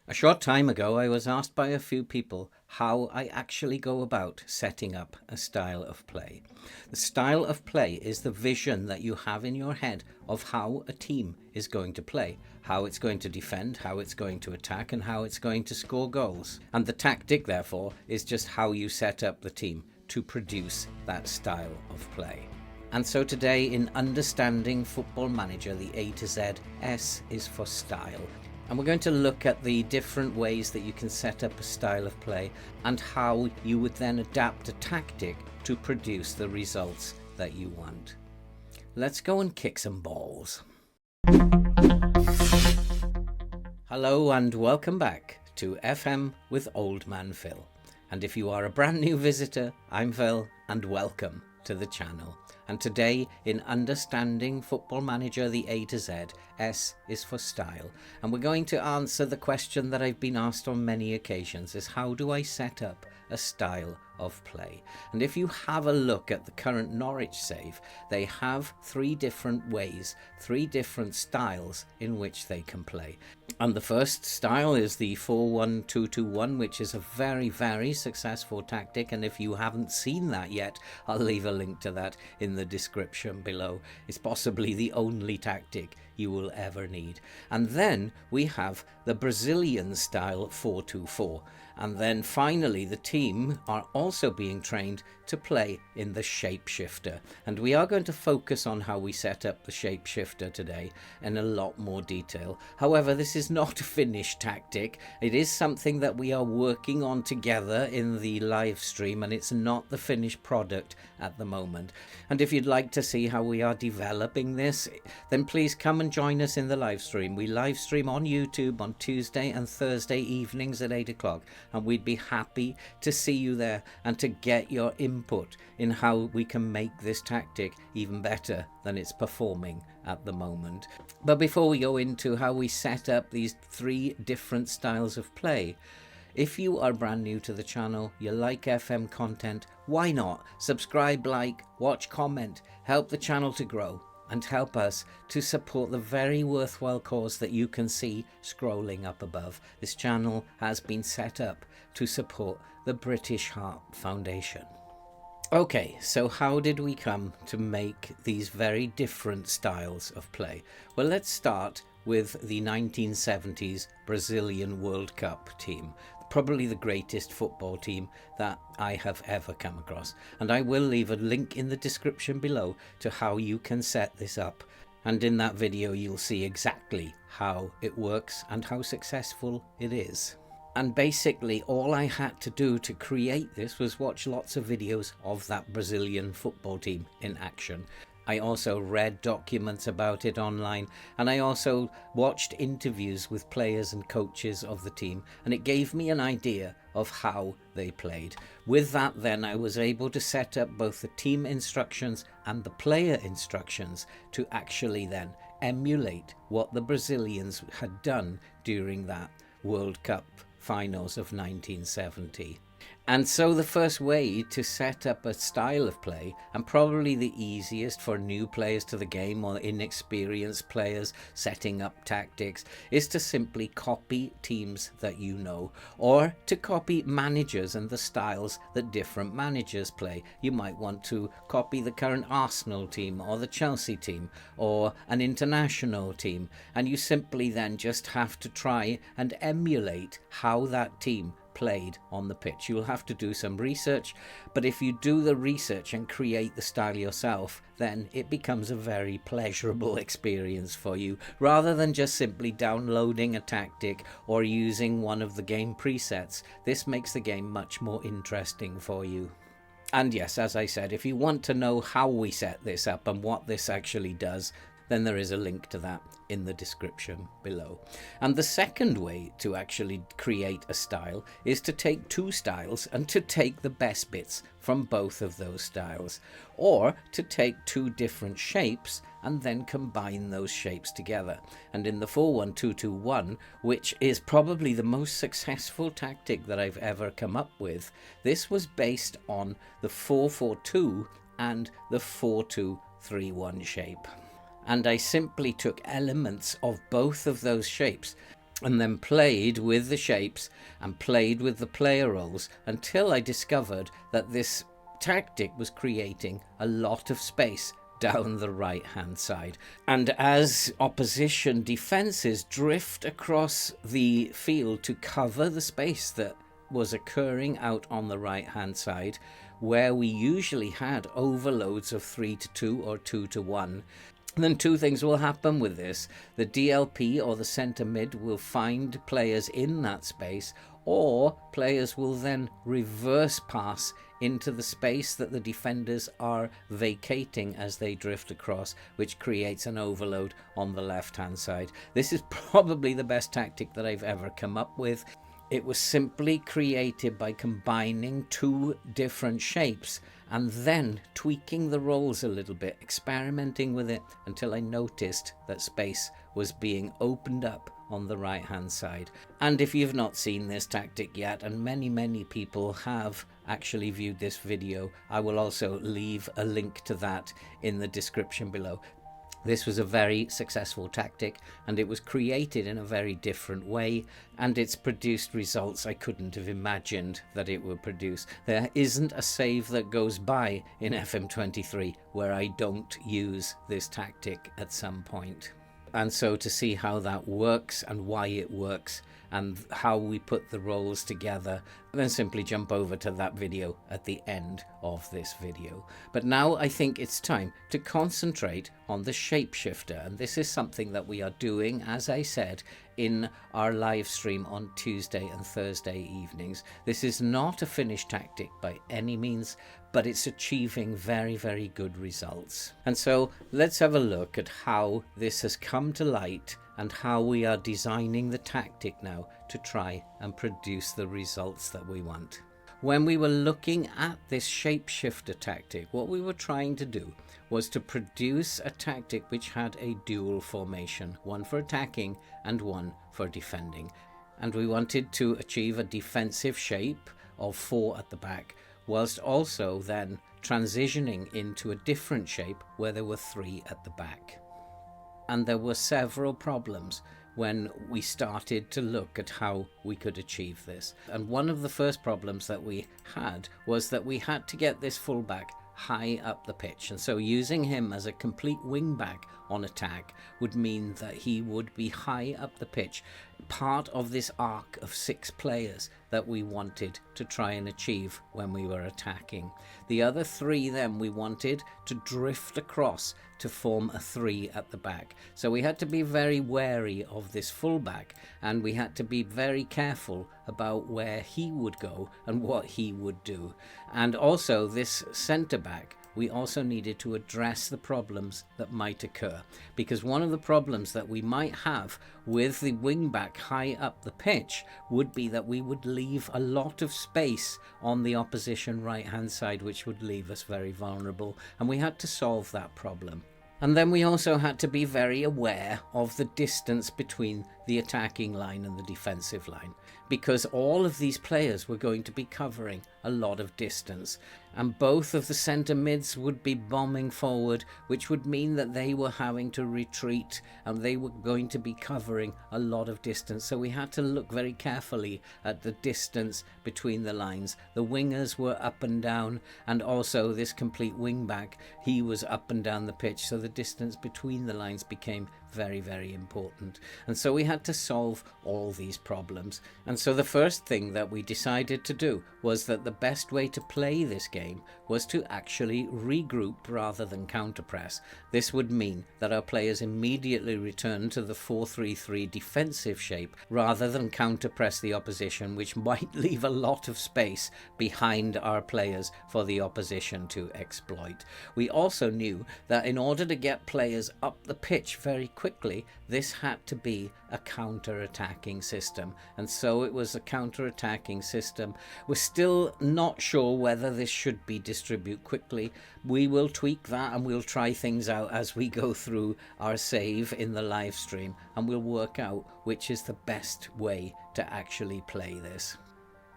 A short time ago, I was asked by a few people how I actually go about setting up a style of play. The style of play is the vision that you have in your head of how a team is going to play, how it's going to defend, how it's going to attack, and how it's going to score goals. And the tactic, therefore, is just how you set up the team to produce that style of play. And so today, in Understanding Football Manager, the A to Z, S is for style. And we're going to look at the different ways that you can set up a style of play and how you would then adapt a tactic to produce the results that you want. Let's go and kick some balls. Hello and welcome back to FM with Old Man Phil. And if you are a brand new visitor, I'm Phil and welcome to the channel. And today, in Understanding Football Manager, the A to Z, S is for style. And we're going to answer the question that I've been asked on many occasions, is how do I set up a style of play? And if you have a look at the current Norwich save, they have three different ways, three different styles in which they can play. And the first style is the 4-1-2-2-1, which is a very, very successful tactic. And if you haven't seen that yet, I'll leave a link to that in the description below. It's possibly the only tactic you will ever need. And then we have the Brazilian style 4-2-4. And then finally, the team are also being trained to play in the shapeshifter. And we are going to focus on how we set up the shapeshifter today in a lot more detail. However, this is not a finished tactic. It is something that we are working on together in the live stream, and it's not the finished product at the moment. And if you'd like to see how we are developing this, then please come and join us in the live stream. We live stream on YouTube on Tuesday and Thursday evenings at 8 o'clock. And we'd be happy to see you there and to get your input in how we can make this tactic even better than it's performing at the moment. But before we go into how we set up these three different styles of play, if you are brand new to the channel, you like FM content, why not subscribe, like, watch, comment, help the channel to grow and help us to support the very worthwhile cause that you can see scrolling up above. This channel has been set up to support the British Heart Foundation. Okay, so how did we come to make these very different styles of play? Well, let's start with the 1970s Brazilian World Cup team. Probably the greatest football team that I have ever come across. And I will leave a link in the description below to how you can set this up. And in that video, you'll see exactly how it works and how successful it is. And basically, all I had to do to create this was watch lots of videos of that Brazilian football team in action. I also read documents about it online, and I also watched interviews with players and coaches of the team, and it gave me an idea of how they played. With that, then, I was able to set up both the team instructions and the player instructions to actually then emulate what the Brazilians had done during that World Cup finals of 1970. And so the first way to set up a style of play, and probably the easiest for new players to the game or inexperienced players setting up tactics, is to simply copy teams that you know, or to copy managers and the styles that different managers play. You might want to copy the current Arsenal team or the Chelsea team or an international team, and you simply then just have to try and emulate how that team played on the pitch. You'll have to do some research, but if you do the research and create the style yourself, then it becomes a very pleasurable experience for you, rather than just simply downloading a tactic or using one of the game presets. This makes the game much more interesting for you. And yes, as I said, if you want to know how we set this up and what this actually does, then there is a link to that in the description below. And the second way to actually create a style is to take two styles and to take the best bits from both of those styles, or to take two different shapes and then combine those shapes together. And in the 4-1-2-2-1, which is probably the most successful tactic that I've ever come up with, this was based on the 4-4-2 and the 4-2-3-1 shape. And I simply took elements of both of those shapes and then played with the shapes and played with the player roles until I discovered that this tactic was creating a lot of space down the right hand side. And as opposition defenses drift across the field to cover the space that was occurring out on the right hand side, where we usually had overloads of 3-2 or 2-1, then two things will happen with this. The DLP or the centre mid will find players in that space, or players will then reverse pass into the space that the defenders are vacating as they drift across, which creates an overload on the left hand side. This is probably the best tactic that I've ever come up with. It was simply created by combining two different shapes and then tweaking the roles a little bit, experimenting with it until I noticed that space was being opened up on the right hand side. And if you've not seen this tactic yet, and many people have actually viewed this video, I will also leave a link to that in the description below. This was a very successful tactic, and it was created in a very different way, and it's produced results I couldn't have imagined that it would produce. There isn't a save that goes by in FM23 where I don't use this tactic at some point. And so to see how that works and why it works and how we put the roles together, then simply jump over to that video at the end of this video. But now I think it's time to concentrate on the shapeshifter, and this is something that we are doing, as I said, in our live stream on Tuesday and Thursday evenings. This is not a finished tactic by any means, but it's achieving very good results. And so let's have a look at how this has come to light and how we are designing the tactic now to try and produce the results that we want. When we were looking at this shapeshifter tactic, what we were trying to do was to produce a tactic which had a dual formation, one for attacking and one for defending. And we wanted to achieve a defensive shape of 4 at the back, whilst also then transitioning into a different shape where there were 3 at the back. And there were several problems when we started to look at how we could achieve this. And one of the first problems that we had was that we had to get this fullback high up the pitch, and so using him as a complete wing back on attack would mean that he would be high up the pitch, part of this arc of 6 players that we wanted to try and achieve when we were attacking. The other 3 then we wanted to drift across to form a 3 at the back. So we had to be very wary of this fullback, and we had to be very careful about where he would go and what he would do. And also this centre back, we also needed to address the problems that might occur, because one of the problems that we might have with the wing back high up the pitch would be that we would leave a lot of space on the opposition right hand side, which would leave us very vulnerable, and we had to solve that problem. And then we also had to be very aware of the distance between the attacking line and the defensive line, because all of these players were going to be covering a lot of distance, and both of the centre mids would be bombing forward, which would mean that they were having to retreat and they were going to be covering a lot of distance. So we had to look very carefully at the distance between the lines. The wingers were up and down, and also this complete wing back, he was up and down the pitch, so the distance between the lines became very important. And so we had to solve all these problems. And so the first thing that we decided to do was that the best way to play this game was to actually regroup rather than counterpress. This would mean that our players immediately return to the 4-3-3 defensive shape rather than counterpress the opposition, which might leave a lot of space behind our players for the opposition to exploit. We also knew that in order to get players up the pitch very quickly, this had to be a counter-attacking system, and so it was a counter-attacking system. We're still not sure whether this should be distribute quickly. We will tweak that and we'll try things out as we go through our save in the live stream, and we'll work out which is the best way to actually play this.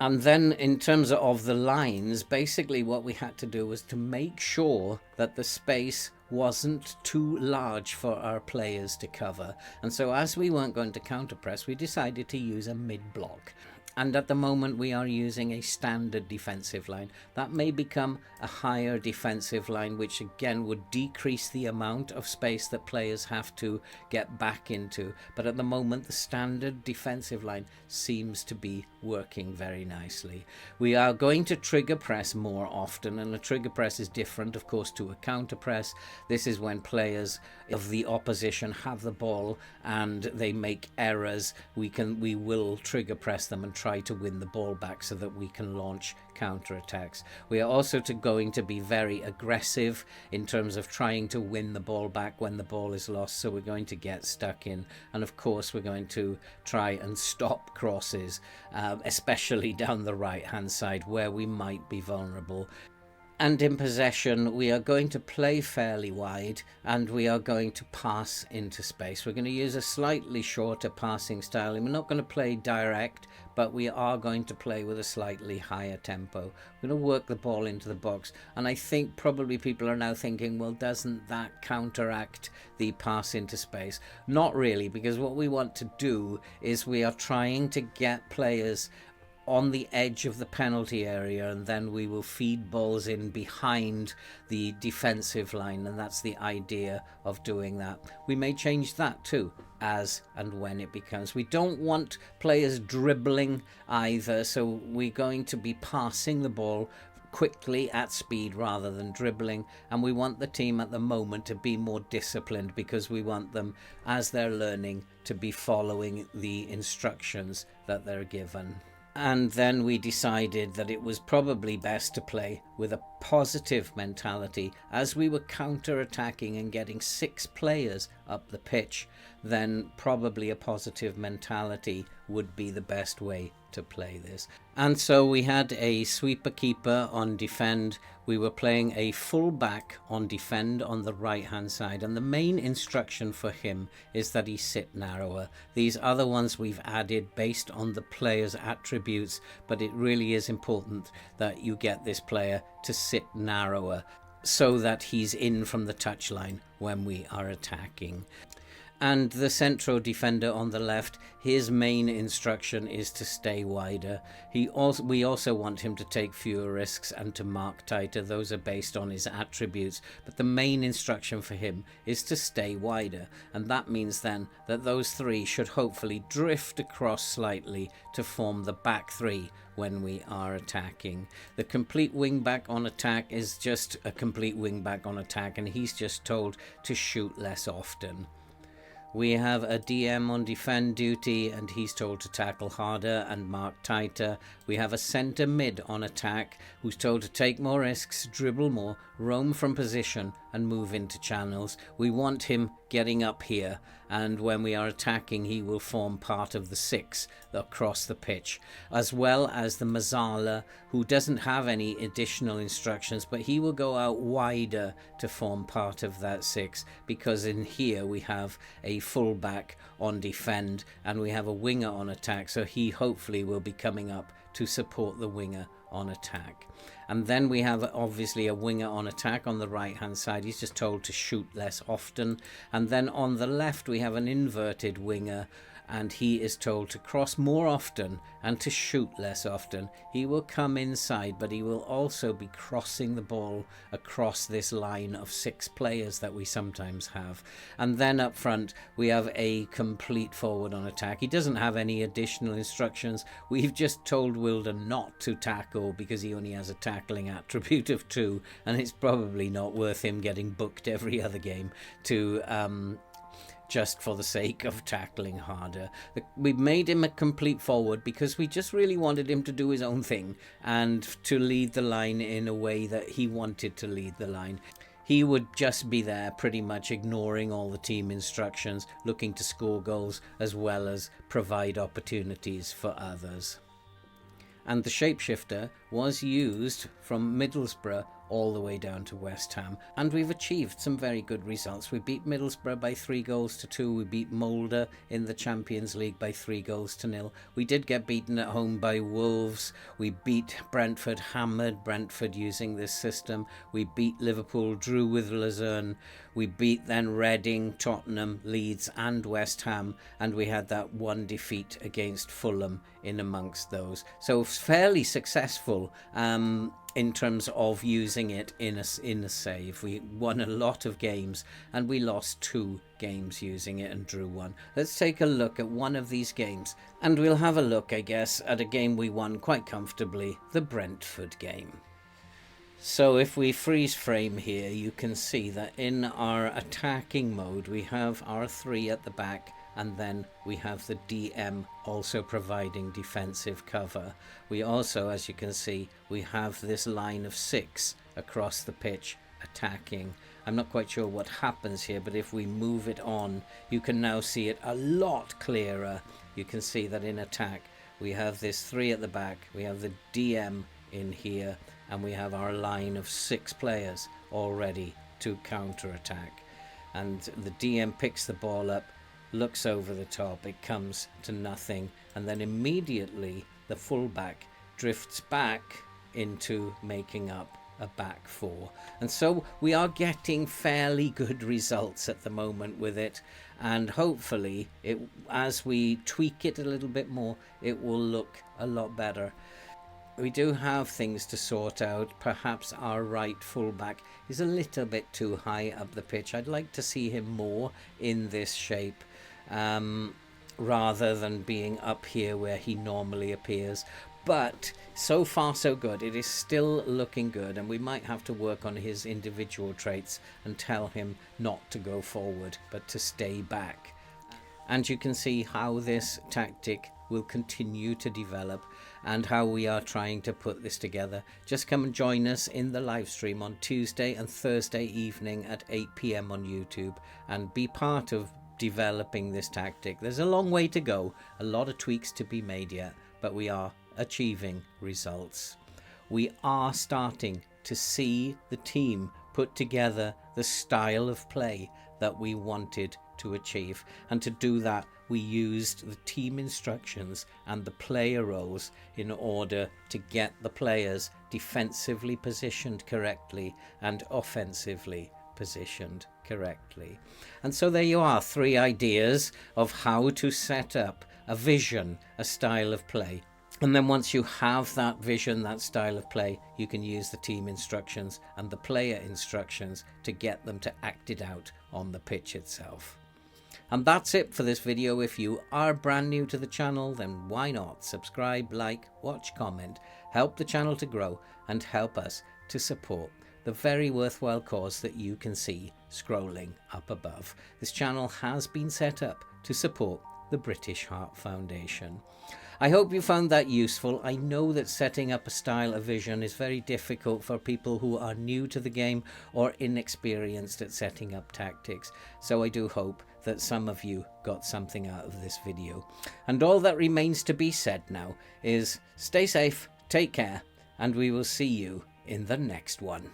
And then in terms of the lines, basically what we had to do was to make sure that the space wasn't too large for our players to cover. And so as we weren't going to counter press, we decided to use a mid block. And at the moment we are using a standard defensive line. That may become a higher defensive line, which again would decrease the amount of space that players have to get back into. But at the moment the standard defensive line seems to be working very nicely. We are going to trigger press more often, and a trigger press is different of course to a counter press. This is when players of the opposition have the ball and they make errors. We will trigger press them and try to win the ball back so that we can launch counter-attacks. We are also going to be very aggressive in terms of trying to win the ball back when the ball is lost, so we're going to get stuck in, and of course we're going to try and stop crosses, especially down the right hand side where we might be vulnerable. And in possession, we are going to play fairly wide and we are going to pass into space. We're going to use a slightly shorter passing style, and we're not going to play direct, but we are going to play with a slightly higher tempo. We're going to work the ball into the box, and I think probably people are now thinking, well, doesn't that counteract the pass into space? Not really, because what we want to do is we are trying to get players on the edge of the penalty area, and then we will feed balls in behind the defensive line, and that's the idea of doing that. We may change that too as and when it becomes. We don't want players dribbling either, so we're going to be passing the ball quickly at speed rather than dribbling, and we want the team at the moment to be more disciplined because we want them, as they're learning, to be following the instructions that they're given. And then we decided that it was probably best to play with a positive mentality. As we were counter-attacking and getting 6 players up the pitch, then probably a positive mentality would be the best way to play this. And so we had a sweeper keeper on defend. We were playing a full back on defend on the right hand side, and the main instruction for him is that he sit narrower. These other ones we've added based on the player's attributes, but it really is important that you get this player to sit narrower so that he's in from the touchline when we are attacking. And the central defender on the left, his main instruction is to stay wider. We also want him to take fewer risks and to mark tighter. Those are based on his attributes, but the main instruction for him is to stay wider, and that means then that those 3 should hopefully drift across slightly to form the back 3 when we are attacking. The complete wing back on attack is just a complete wing back on attack, and he's just told to shoot less often. We have a DM on defend duty, and he's told to tackle harder and mark tighter. We have a centre mid on attack who's told to take more risks, dribble more, roam from position and move into channels. We want him getting up here, and when we are attacking he will form part of the 6 across the pitch, as well as the Mazzala, who doesn't have any additional instructions, but he will go out wider to form part of that 6, because in here we have a fullback on defend and we have a winger on attack, so he hopefully will be coming up to support the winger on attack. And then we have obviously a winger on attack on the right hand side. He's just told to shoot less often. And then on the left we have an inverted winger, and he is told to cross more often and to shoot less often. He will come inside, but he will also be crossing the ball across this line of 6 players that we sometimes have. And then up front we have a complete forward on attack. He doesn't have any additional instructions. We've just told Wilder not to tackle because he only has a tackling attribute of 2, and it's probably not worth him getting booked every other game to just for the sake of tackling harder. We made him a complete forward because we just really wanted him to do his own thing and to lead the line in a way that he wanted to lead the line. He would just be there pretty much ignoring all the team instructions, looking to score goals as well as provide opportunities for others. And the shapeshifter was used from Middlesbrough all the way down to West Ham, and we've achieved some very good results. We beat Middlesbrough by 3-2. We beat Molde in the Champions League by 3-0. We did get beaten at home by Wolves. We beat Brentford, hammered Brentford using this system. We beat Liverpool, drew with Luzern. We beat then Reading, Tottenham, Leeds and West Ham, and we had that one defeat against Fulham in amongst those. So fairly successful in terms of using it in a save. We won a lot of games and we lost 2 games using it and drew 1. Let's take a look at one of these games, and we'll have a look, I guess, at a game we won quite comfortably, the Brentford game. So if we freeze frame here, you can see that in our attacking mode we have our 3 at the back, and then we have the DM also providing defensive cover. We also, as you can see, we have this line of 6 across the pitch attacking. I'm not quite sure what happens here, but if we move it on, you can now see it a lot clearer. You can see that in attack we have this 3 at the back, we have the DM in here, and we have our line of 6 players all ready to counter attack. And the DM picks the ball up, looks over the top, it comes to nothing, and then immediately the fullback drifts back into making up a back 4. And so we are getting fairly good results at the moment with it, and hopefully as we tweak it a little bit more, it will look a lot better. We do have things to sort out. Perhaps our right fullback is a little bit too high up the pitch. I'd like to see him more in this shape rather than being up here where he normally appears. But so far so good. It is still looking good, and we might have to work on his individual traits and tell him not to go forward but to stay back. And you can see how this tactic will continue to develop and how we are trying to put this together. Just come and join us in the live stream on Tuesday and Thursday evening at 8 p.m. on YouTube and be part of developing this tactic. There's a long way to go, a lot of tweaks to be made yet, but we are achieving results. We are starting to see the team put together the style of play that we wanted to achieve, and to do that we used the team instructions and the player roles in order to get the players defensively positioned correctly and offensively positioned correctly. And so there you are, 3 ideas of how to set up a vision, a style of play. And then once you have that vision, that style of play, you can use the team instructions and the player instructions to get them to act it out on the pitch itself. And that's it for this video. If you are brand new to the channel, then why not subscribe, like, watch, comment, help the channel to grow and help us to support the very worthwhile cause that you can see scrolling up above. This channel has been set up to support the British Heart Foundation. I hope you found that useful. I know that setting up a style of vision is very difficult for people who are new to the game or inexperienced at setting up tactics, so I do hope that some of you got something out of this video. And all that remains to be said now is stay safe, take care, and we will see you in the next one.